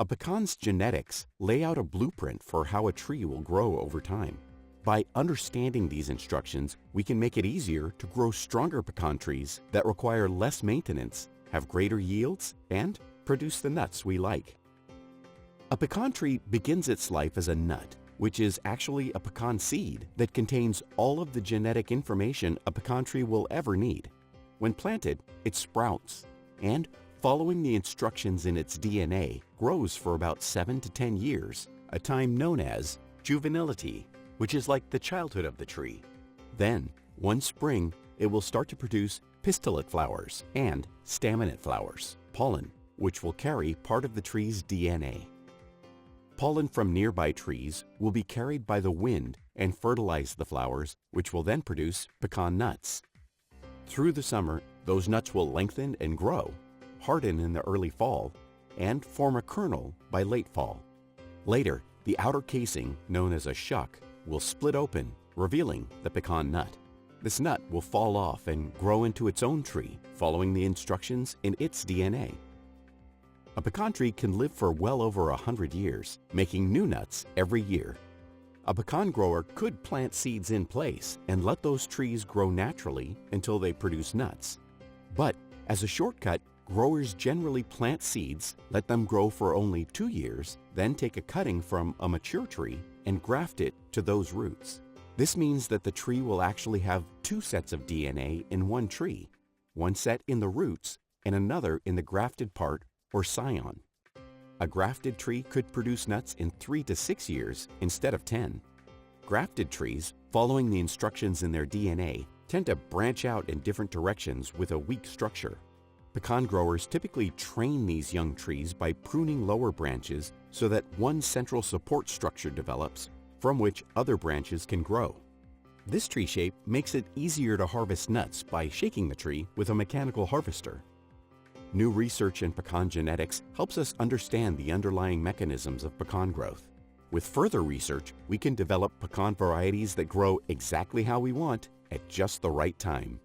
A pecan's genetics lay out a blueprint for how a tree will grow over time. By understanding these instructions, we can make it easier to grow stronger pecan trees that require less maintenance, have greater yields, and produce the nuts we like. A pecan tree begins its life as a nut, which is actually a pecan seed that contains all of the genetic information a pecan tree will ever need. When planted, it sprouts, and following the instructions in its DNA, grows for about 7 to 10 years, a time known as juvenility, which is like the childhood of the tree. Then, one spring, it will start to produce pistillate flowers and staminate flowers, pollen, which will carry part of the tree's DNA. Pollen from nearby trees will be carried by the wind and fertilize the flowers, which will then produce pecan nuts. Through the summer, those nuts will lengthen and grow, harden in the early fall, and form a kernel by late fall. Later, the outer casing, known as a shuck, will split open, revealing the pecan nut. This nut will fall off and grow into its own tree, following the instructions in its DNA. A pecan tree can live for well over 100 years, making new nuts every year. A pecan grower could plant seeds in place and let those trees grow naturally until they produce nuts. But as a shortcut, growers generally plant seeds, let them grow for only 2 years, then take a cutting from a mature tree and graft it to those roots. This means that the tree will actually have 2 sets of DNA in one tree, one set in the roots and another in the grafted part or scion. A grafted tree could produce nuts in 3 to 6 years instead of 10. Grafted trees, following the instructions in their DNA, tend to branch out in different directions with a weak structure. Pecan growers typically train these young trees by pruning lower branches so that one central support structure develops from which other branches can grow. This tree shape makes it easier to harvest nuts by shaking the tree with a mechanical harvester. New research in pecan genetics helps us understand the underlying mechanisms of pecan growth. With further research, we can develop pecan varieties that grow exactly how we want at just the right time.